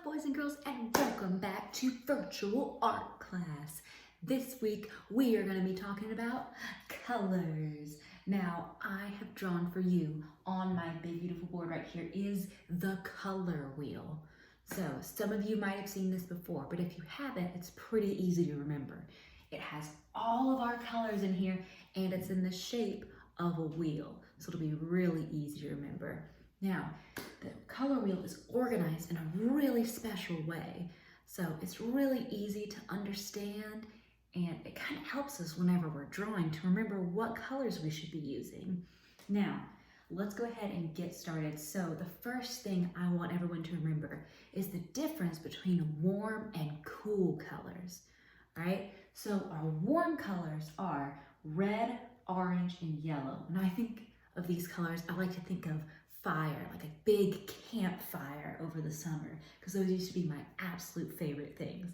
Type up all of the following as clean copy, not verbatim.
boys and girls, and welcome back to virtual art class. This week we are going to be talking about colors. Now I have drawn for you on my big beautiful board right here is the color wheel. So some of you might have seen this before, but if you haven't, it's pretty easy to remember. It has all of our colors in here and it's in the shape of a wheel, so it'll be really easy to remember. Now, the color wheel is organized in a really special way, so it's really easy to understand, and it kind of helps us whenever we're drawing to remember what colors we should be using. Now, let's go ahead and get started. So the first thing I want everyone to remember is the difference between warm and cool colors, all right? So our warm colors are red, orange, and yellow. And I think of these colors, I like to think of fire, like a big campfire over the summer, because those used to be my absolute favorite things.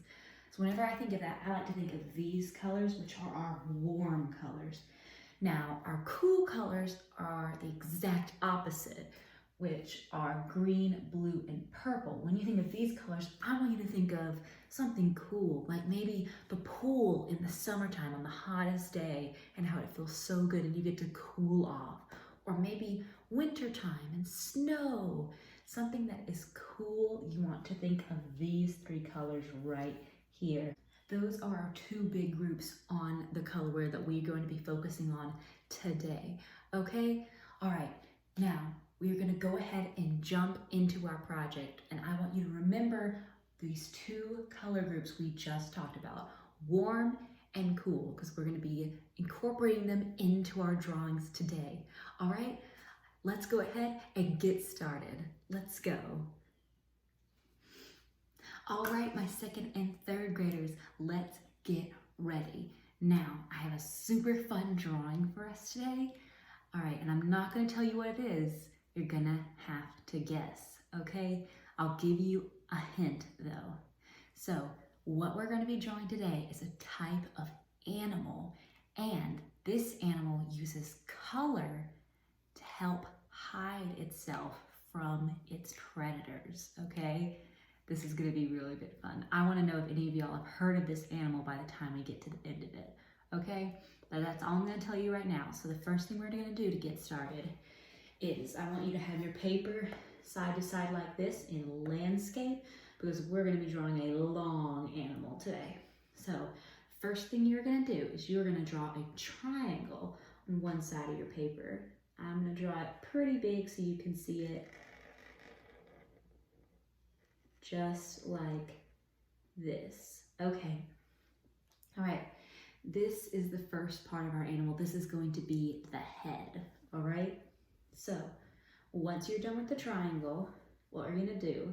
So whenever I think of that, I like to think of these colors, which are our warm colors. Now, our cool colors are the exact opposite, which are green, blue, and purple. When you think of these colors, I want you to think of something cool, like maybe the pool in the summertime on the hottest day and how it feels so good and you get to cool off. Or maybe wintertime and snow, something that is cool. You want to think of these three colors right here. Those are our two big groups on the color wheel that we're going to be focusing on today, okay? All right, now we're gonna go ahead and jump into our project, and I want you to remember these two color groups we just talked about, warm and cool, because we're gonna be incorporating them into our drawings today. All right, let's go ahead and get started. Let's go. All right, my second and third graders, let's get ready. Now, I have a super fun drawing for us today. All right, and I'm not gonna tell you what it is. You're gonna have to guess, okay? I'll give you a hint though. So, what we're gonna be drawing today is a type of animal, and this animal uses color to help hide itself from its predators, okay? This is gonna be really bit fun. I wanna know if any of y'all have heard of this animal by the time we get to the end of it, okay? But that's all I'm gonna tell you right now. So the first thing we're gonna do to get started is I want you to have your paper side to side like this in landscape, because we're gonna be drawing a long animal today. So first thing you're gonna do is you're gonna draw a triangle on one side of your paper. I'm gonna draw it pretty big so you can see it, just like this. Okay, all right, this is the first part of our animal. This is going to be the head, all right? So once you're done with the triangle, what we're gonna do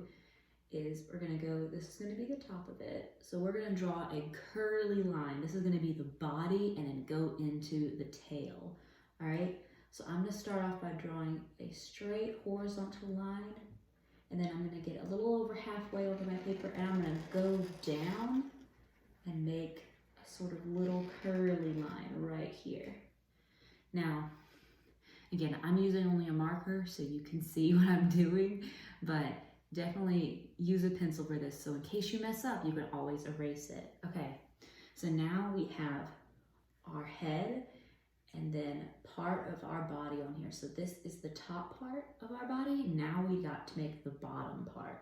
is we're gonna go, this is gonna be the top of it. So we're gonna draw a curly line. This is gonna be the body and then go into the tail, all right? So I'm gonna start off by drawing a straight horizontal line, and then I'm gonna get a little over halfway over my paper and I'm gonna go down and make a sort of little curly line right here. Now, again, I'm using only a marker so you can see what I'm doing, but definitely use a pencil for this. So in case you mess up, you can always erase it. Okay, so now we have our head and then part of our body on here. So this is the top part of our body. Now we got to make the bottom part.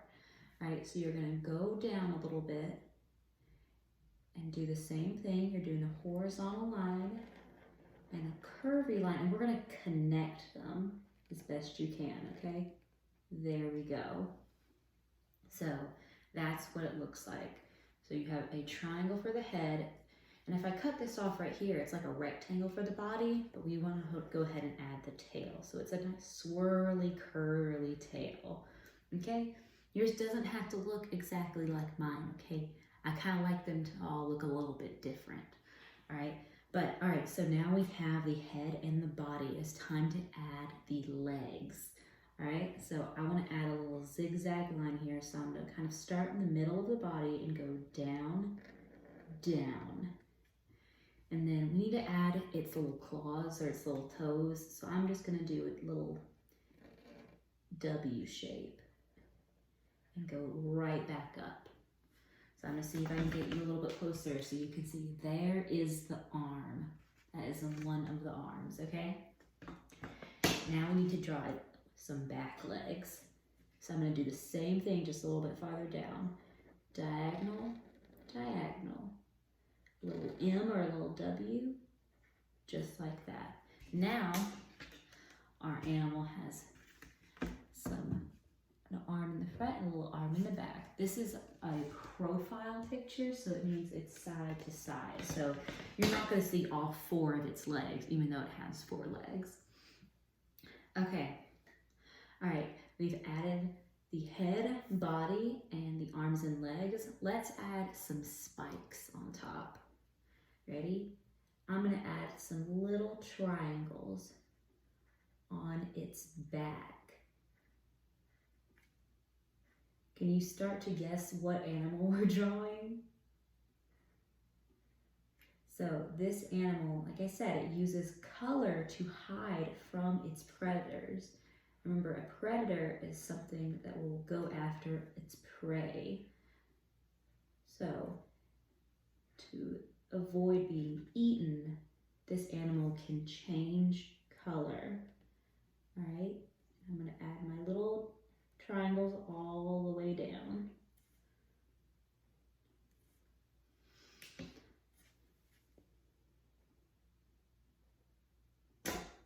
All right, so you're gonna go down a little bit and do the same thing. You're doing a horizontal line and a curvy line, and we're gonna connect them as best you can, okay? There we go. So that's what it looks like. So you have a triangle for the head, and if I cut this off right here, it's like a rectangle for the body, but we wanna go ahead and add the tail. So it's a nice swirly, curly tail, okay? Yours doesn't have to look exactly like mine, okay? I kinda like them to all look a little bit different, all right? But all right, so now we have the head and the body. It's time to add the legs. All right, so I want to add a little zigzag line here. So I'm going to kind of start in the middle of the body and go down, down. And then we need to add its little claws or its little toes. So I'm just going to do a little W shape. and go right back up. So I'm gonna see if I can get you a little bit closer so you can see there is the arm. That is one of the arms, okay? Now we need to draw some back legs. So I'm gonna do the same thing, just a little bit farther down. Diagonal, diagonal. A little M or a little W, just like that. Now, our animal has an arm in the front and a little arm in the back. This is a profile picture, so it means it's side to side. So you're not gonna see all 4 of its legs, even though it has 4 legs. Okay, all right, we've added the head, body, and the arms and legs. Let's add some spikes on top. Ready? I'm gonna add some little triangles on its back. Can you start to guess what animal we're drawing? So this animal, like I said, it uses color to hide from its predators. Remember, a predator is something that will go after its prey. So to avoid being eaten, this animal can change color. All right, I'm gonna add my little triangles all the way down.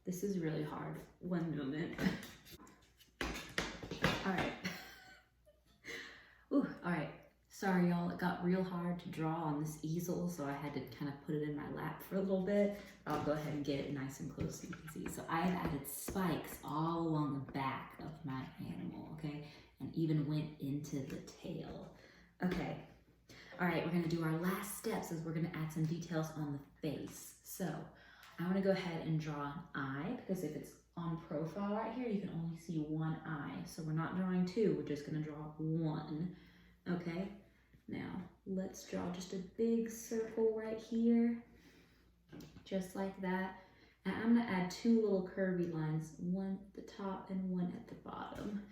This is really hard. One moment. All right. Ooh, all right. Sorry, y'all. It got real hard to draw on this easel, so I had to kind of put it in my lap for a little bit. I'll go ahead and get it nice and close so you can see. So I have added spikes all along the back of my animal, okay? And even went into the tail. Okay. All right, we're gonna do our last steps is we're gonna add some details on the face. So I wanna go ahead and draw an eye, because if it's on profile right here, you can only see one eye. So we're not drawing 2, we're just gonna draw 1, okay? Now, let's draw just a big circle right here, just like that. And I'm gonna add 2 little curvy lines, one at the top and one at the bottom.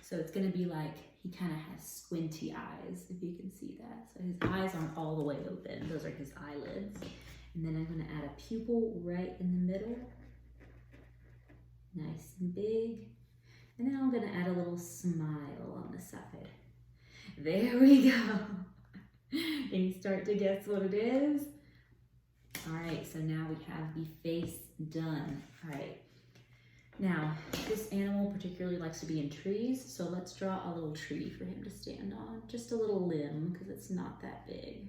So it's gonna be like he kind of has squinty eyes, if you can see that. So his eyes aren't all the way open, those are his eyelids. And then I'm gonna add a pupil right in the middle, nice and big. And then I'm gonna add a little smile on the side. There we go. Can you start to guess what it is? All right, so now we have the face done. All right, now this animal particularly likes to be in trees, so let's draw a little tree for him to stand on. Just a little limb, because it's not that big.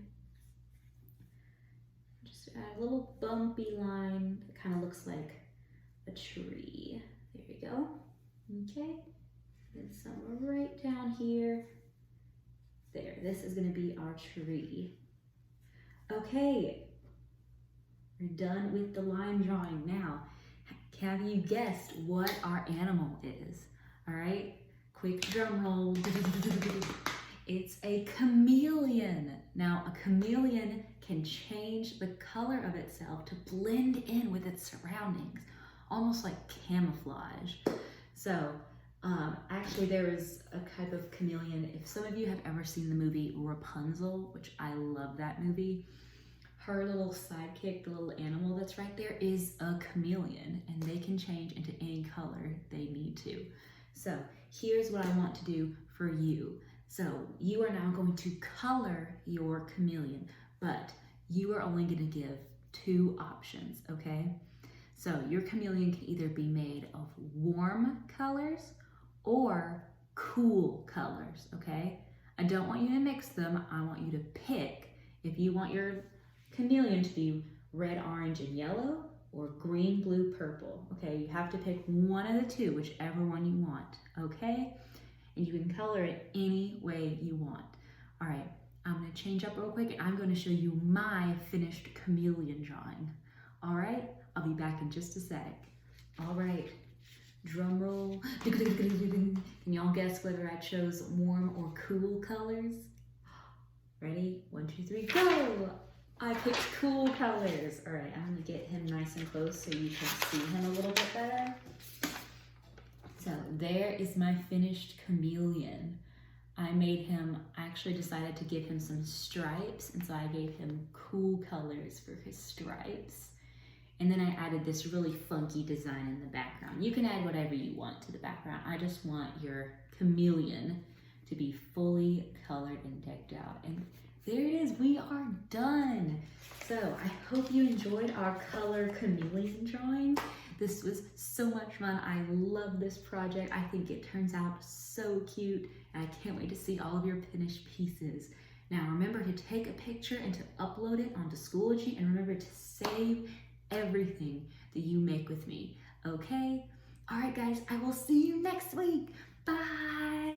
Just add a little bumpy line that kind of looks like a tree. There you go. Okay, and somewhere right down here. There, this is gonna be our tree. Okay, we're done with the line drawing. Now, have you guessed what our animal is? All right, quick drum roll. It's a chameleon. Now, a chameleon can change the color of itself to blend in with its surroundings, almost like camouflage. So, actually there is a type of chameleon. If some of you have ever seen the movie Rapunzel, which I love that movie, her little sidekick, the little animal that's right there, is a chameleon, and they can change into any color they need to. So here's what I want to do for you. So you are now going to color your chameleon, but you are only going to give 2 options, okay? So your chameleon can either be made of warm colors or cool colors, okay? I don't want you to mix them. I want you to pick if you want your chameleon to be red, orange, and yellow, or green, blue, purple, okay? You have to pick one of the 2, whichever one you want, okay? And you can color it any way you want. All right, I'm gonna change up real quick, and I'm gonna show you my finished chameleon drawing. All right, I'll be back in just a sec. All right. Drum roll. Can y'all guess whether I chose warm or cool colors? Ready? 1, 2, 3, go! I picked cool colors. All right, I'm gonna get him nice and close so you can see him a little bit better. So there is my finished chameleon. I actually decided to give him some stripes, and so I gave him cool colors for his stripes. And then I added this really funky design in the background. You can add whatever you want to the background. I just want your chameleon to be fully colored and decked out. And there it is, we are done. So I hope you enjoyed our color chameleon drawing. This was so much fun. I love this project. I think it turns out so cute, and I can't wait to see all of your finished pieces. Now remember to take a picture and to upload it onto Schoology, and remember to save everything that you make with me, okay? All right, guys, I will see you next week. Bye.